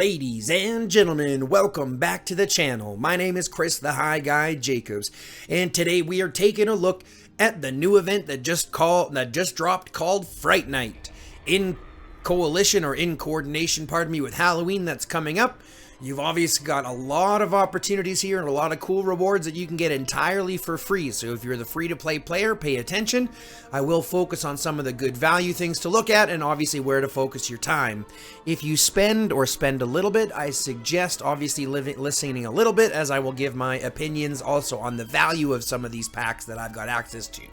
Ladies and gentlemen, welcome back to the channel. My name is Chris the High Guy Jacobs, and today we are taking a look at the new event that just dropped called Fright Night. In coordination, with Halloween that's coming up. You've obviously got a lot of opportunities here and a lot of cool rewards that you can get entirely for free. So if you're the free-to-play player, pay attention. I will focus on some of the good value things to look at and obviously where to focus your time. If you spend a little bit, I suggest obviously listening a little bit, as I will give my opinions also on the value of some of these packs that I've got access to.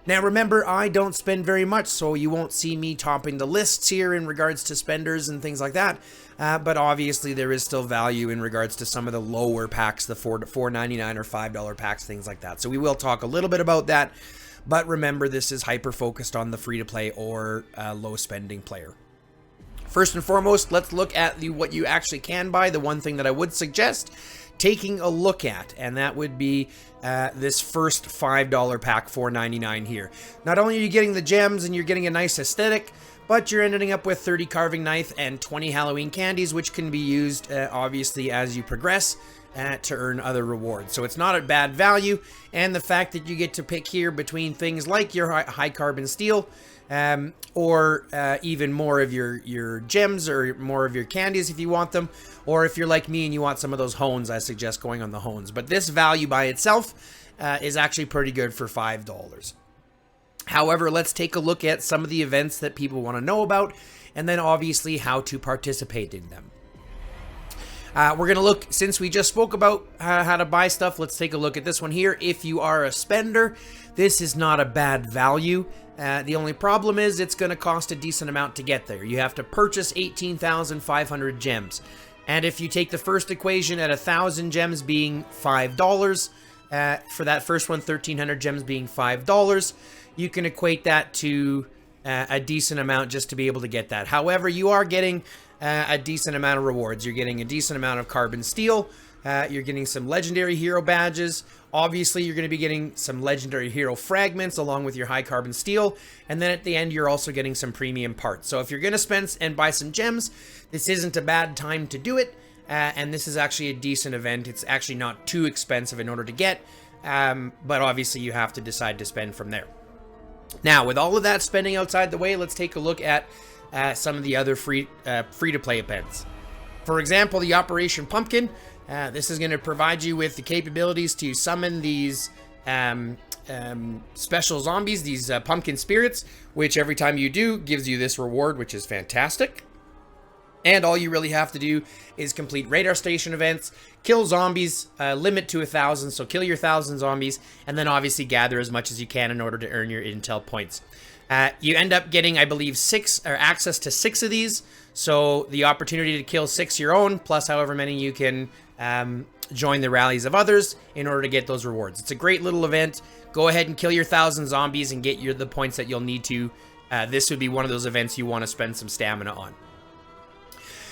Now remember, I don't spend very much, so you won't see me topping the lists here in regards to spenders and things like that. But obviously there is still value in regards to some of the lower packs, the $4.99 or $5 packs, things like that. So we will talk a little bit about that. But remember, this is hyper-focused on the free-to-play or low-spending player. First and foremost, let's look at what you actually can buy. The one thing that I would suggest taking a look at, and that would be this first $5 pack, $4.99 here. Not only are you getting the gems and you're getting a nice aesthetic, but you're ending up with 30 carving knife and 20 Halloween candies, which can be used obviously as you progress to earn other rewards. So it's not a bad value, and the fact that you get to pick here between things like your high carbon steel, or even more of your gems or more of your candies if you want them, or if you're like me and you want some of those hones, I suggest going on the hones. But this value by itself is actually pretty good for $5. However, let's take a look at some of the events that people want to know about, and then obviously how to participate in them. We're going to look, since we just spoke about how to buy stuff, let's take a look at this one here. If you are a spender, this is not a bad value. The only problem is it's going to cost a decent amount to get there. You have to purchase 18,500 gems. And if you take the first equation at 1,000 gems being $5, for that first one, 1,300 gems being $5, you can equate that to a decent amount just to be able to get that. However, you are getting a decent amount of rewards. You're getting a decent amount of carbon steel. You're getting some legendary hero badges. Obviously, you're going to be getting some legendary hero fragments along with your high carbon steel. And then at the end, you're also getting some premium parts. So if you're going to spend and buy some gems, this isn't a bad time to do it. And this is actually a decent event. It's actually not too expensive in order to get. But obviously, you have to decide to spend from there. Now, with all of that spending outside the way, let's take a look at some of the other free-to-play events. For example, the Operation Pumpkin. This is going to provide you with the capabilities to summon these special zombies, these pumpkin spirits, which every time you do gives you this reward, which is fantastic. And all you really have to do is complete radar station events, kill zombies, limit to 1,000, so kill your 1,000 zombies, and then obviously gather as much as you can in order to earn your intel points. You end up getting, I believe, access to 6 of these, so the opportunity to kill 6 your own, plus however many you can join the rallies of others in order to get those rewards. It's a great little event. Go ahead and kill your 1,000 zombies and get the points that you'll need to. This would be one of those events you want to spend some stamina on.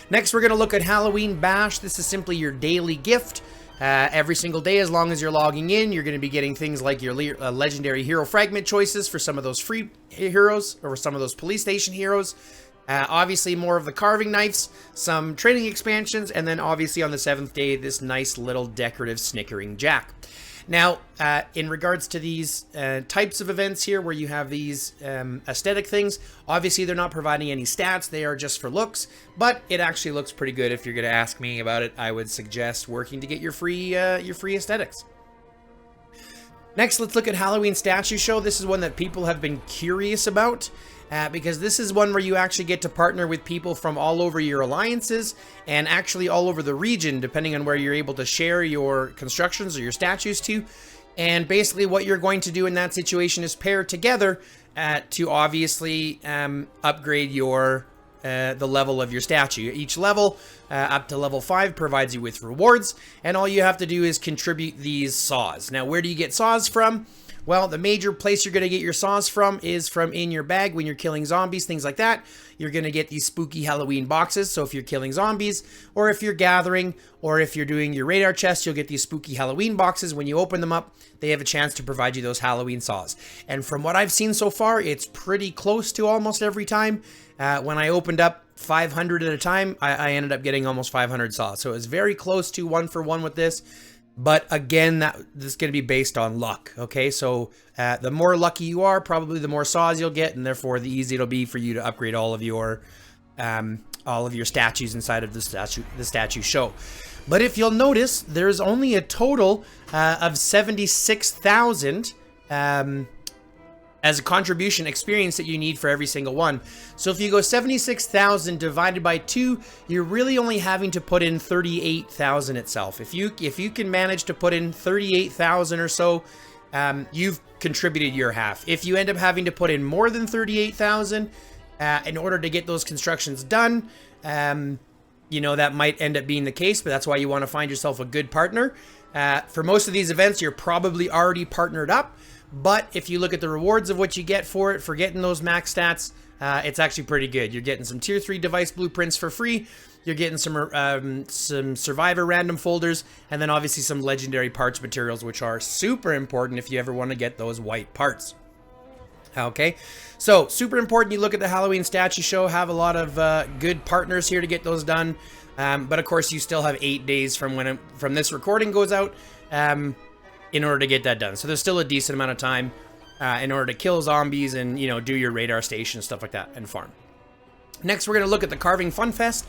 Next, we're going to look at Halloween Bash. This is simply your daily gift. Every single day, as long as you're logging in, you're going to be getting things like your legendary hero fragment choices for some of those free heroes or some of those police station heroes. Obviously, more of the carving knives, some training expansions, and then obviously on the 7th day, this nice little decorative snickering jack. Now, in regards to these types of events here where you have these aesthetic things, obviously they're not providing any stats, they are just for looks, but it actually looks pretty good. If you're going to ask me about it, I would suggest working to get your free aesthetics. Next, let's look at Halloween Statue Show. This is one that people have been curious about. Because this is one where you actually get to partner with people from all over your alliances and actually all over the region, depending on where you're able to share your constructions or your statues to. And basically what you're going to do in that situation is pair together to obviously upgrade the level of your statue. Each level up to level 5 provides you with rewards, and all you have to do is contribute these saws. Now, where do you get saws from? Well, the major place you're going to get your saws from is from in your bag when you're killing zombies, things like that. You're going to get these spooky Halloween boxes. So if you're killing zombies, or if you're gathering, or if you're doing your radar chest, you'll get these spooky Halloween boxes. When you open them up, they have a chance to provide you those Halloween saws. And from what I've seen so far, it's pretty close to almost every time. When I opened up 500 at a time, I ended up getting almost 500 saws. So it was very close to 1-for-1 with this. But again, this is going to be based on luck. Okay, so the more lucky you are, probably the more saws you'll get, and therefore the easier it'll be for you to upgrade all of your statues inside of the statue show. But if you'll notice, there's only a total of 76,000 as a contribution experience that you need for every single one. So if you go 76,000 divided by 2, you're really only having to put in 38,000 itself. If you can manage to put in 38,000 or so, you've contributed your half. If you end up having to put in more than 38,000 in order to get those constructions done, you know, that might end up being the case, but that's why you want to find yourself a good partner. For most of these events, you're probably already partnered up. But if you look at the rewards of what you get for it, for getting those max stats, it's actually pretty good. You're getting some tier 3 device blueprints for free. You're getting some survivor random folders, and then obviously some legendary parts materials, which are super important if you ever want to get those white parts. Okay, so super important. You look at the Halloween statue show, have a lot of good partners here to get those done. But of course, you still have 8 days from from this recording goes out. In order to get that done. So there's still a decent amount of time in order to kill zombies and, you know, do your radar station, stuff like that, and farm. Next, we're going to look at the Carving FunFest.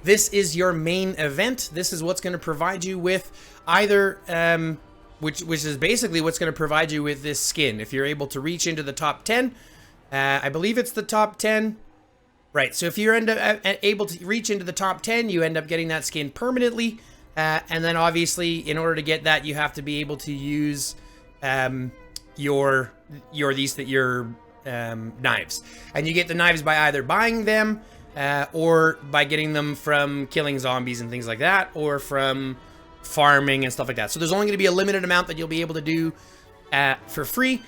This is your main event. This is what's going to provide you with either, which is basically what's going to provide you with this skin. If you're able to reach into the top 10, I believe it's the top 10. Right, so if you're able to reach into the top 10, you end up getting that skin permanently. And then obviously, in order to get that, you have to be able to use your knives. And you get the knives by either buying them or by getting them from killing zombies and things like that, or from farming and stuff like that. So there's only going to be a limited amount that you'll be able to do for free.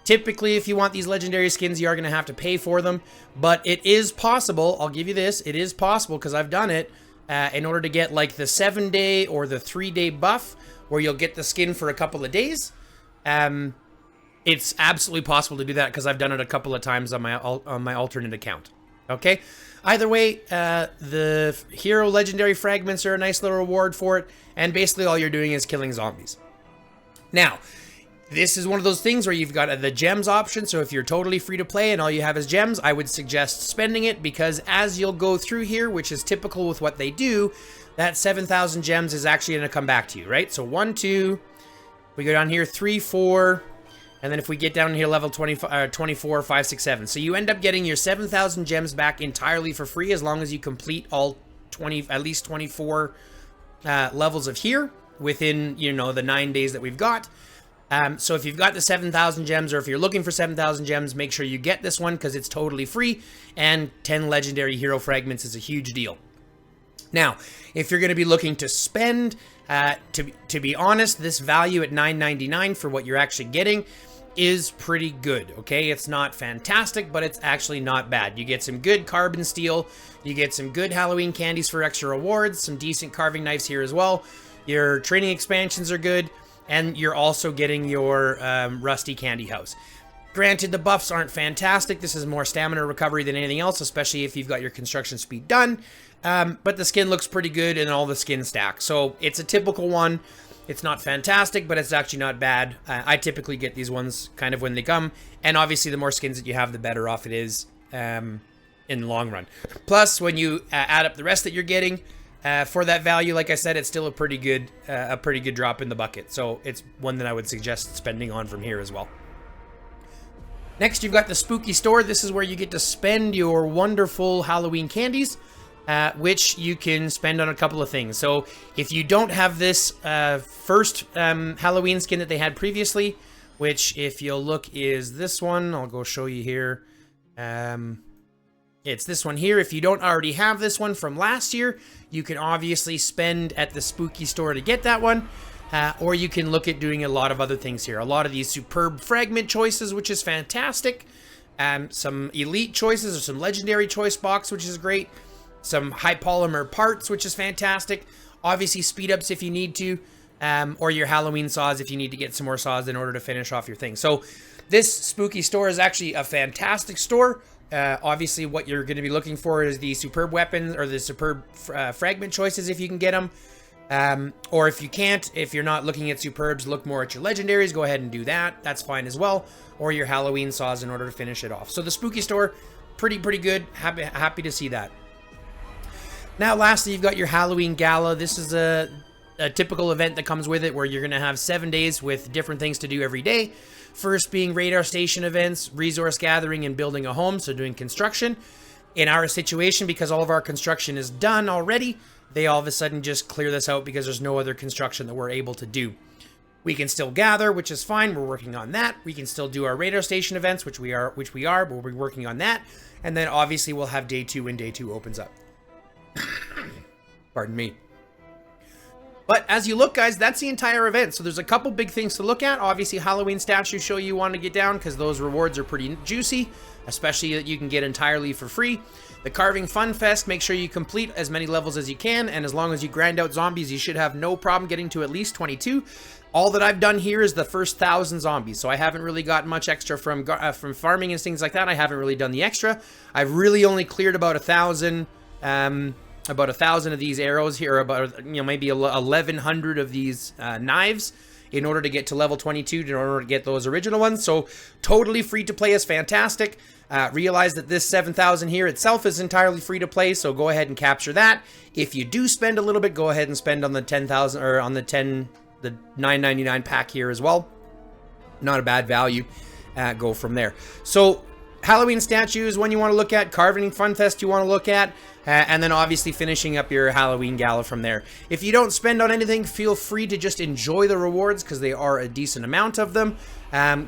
Typically, if you want these legendary skins, you are going to have to pay for them. But it is possible, I'll give you this, it is possible, because I've done it, in order to get like the 7-day or the 3-day buff, where you'll get the skin for a couple of days. It's absolutely possible to do that, because I've done it a couple of times on my alternate account. Okay, either way, the hero legendary fragments are a nice little reward for it, and basically all you're doing is killing zombies. Now, this is one of those things where you've got the gems option, so if you're totally free to play and all you have is gems, I would suggest spending it, because as you'll go through here, which is typical with what they do, that 7,000 gems is actually going to come back to you, right? So 1, 2, we go down here, 3, 4, and then if we get down here, level 24, 5, 6, 7. So you end up getting your 7,000 gems back entirely for free, as long as you complete all at least 24 levels of here within, you know, the 9 days that we've got. So if you've got the 7,000 gems, or if you're looking for 7,000 gems, make sure you get this one, because it's totally free, and 10 legendary hero fragments is a huge deal. Now, if you're going to be looking to spend, to be honest, this value at $9.99 for what you're actually getting is pretty good, okay? It's not fantastic, but it's actually not bad. You get some good carbon steel, you get some good Halloween candies for extra rewards, some decent carving knives here as well. Your training expansions are good. And you're also getting your rusty candy house. Granted, the buffs aren't fantastic. This is more stamina recovery than anything else, especially if you've got your construction speed done. But the skin looks pretty good in all the skin stacks. So it's a typical one. It's not fantastic, but it's actually not bad. I typically get these ones kind of when they come. And obviously, the more skins that you have, the better off it is in the long run. Plus, when you add up the rest that you're getting, for that value, like I said, it's still a pretty good drop in the bucket. So it's one that I would suggest spending on from here as well. Next, you've got the Spooky Store. This is where you get to spend your wonderful Halloween candies, which you can spend on a couple of things. So if you don't have this first Halloween skin that they had previously, which if you'll look is this one, I'll go show you here. It's this one here. If you don't already have this one from last year, you can obviously spend at the Spooky Store to get that one. Or you can look at doing a lot of other things here. A lot of these superb fragment choices, which is fantastic. Some elite choices or some legendary choice box, which is great. Some high polymer parts, which is fantastic. Obviously speed ups if you need to. Or your Halloween saws if you need to get some more saws in order to finish off your thing. So this Spooky Store is actually a fantastic store. Obviously, what you're going to be looking for is the superb weapons or the superb fragment choices if you can get them. Or if you can't, if you're not looking at superbs, look more at your legendaries. Go ahead and do that. That's fine as well. Or your Halloween saws in order to finish it off. So the spooky store, pretty good. Happy to see that. Now, lastly, you've got your Halloween Gala. This is a typical event that comes with it where you're going to have 7 days with different things to do every day. First being radar station events, resource gathering, and building a home, so doing construction. In our situation, because all of our construction is done already, they all of a sudden just clear this out because there's no other construction that we're able to do. We can still gather, which is fine. We're working on that. We can still do our radar station events, which we are, but we'll be working on that. And then obviously we'll have day 2 when day 2 opens up. Pardon me. But as you look, guys, that's the entire event. So there's a couple big things to look at. Obviously, Halloween statues show you want to get down because those rewards are pretty juicy, especially that you can get entirely for free. The Carving FunFest, make sure you complete as many levels as you can, and as long as you grind out zombies, you should have no problem getting to at least 22. All that I've done here is the first 1,000 zombies, so I haven't really got much extra from farming and things like that. I haven't really done the extra. I've really only cleared about 1,000. About 1,000 of these arrows here, about maybe 1,100 of these knives in order to get to level 22, in order to get those original ones. So totally free to play is fantastic. Realize that this 7,000 here itself is entirely free to play, so go ahead and capture that. If you do spend a little bit, go ahead and spend on the 10,000 or on the $9.99 pack here as well. Not a bad value. Go from there. So Halloween statues, one you want to look at. Carving FunFest you want to look at. And then obviously finishing up your Halloween Gala from there. If you don't spend on anything, feel free to just enjoy the rewards because they are a decent amount of them.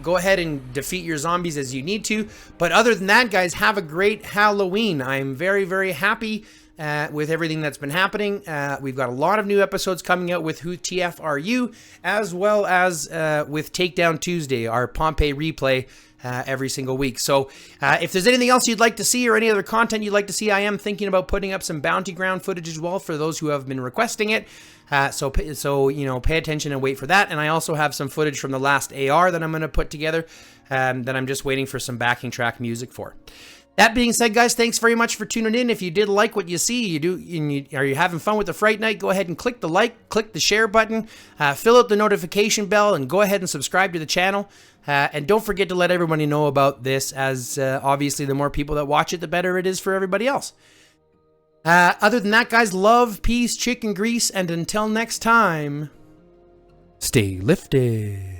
Go ahead and defeat your zombies as you need to. But other than that, guys, have a great Halloween. I'm very happy with everything that's been happening. We've got a lot of new episodes coming out with Who TF Are You, as well as with Takedown Tuesday, our Pompeii replay every single week. So if there's anything else you'd like to see or any other content you'd like to see, I am thinking about putting up some bounty ground footage as well for those who have been requesting it. So pay attention and wait for that. And I also have some footage from the last AR that I'm going to put together that I'm just waiting for some backing track music for. That being said, guys, thanks very much for tuning in. If you did like what you see, are you having fun with the Fright Night, go ahead and click the like, click the share button, fill out the notification bell, and go ahead and subscribe to the channel. And don't forget to let everybody know about this, as obviously the more people that watch it, the better it is for everybody else. Other than that, guys, love, peace, chicken grease, and until next time, stay lifted.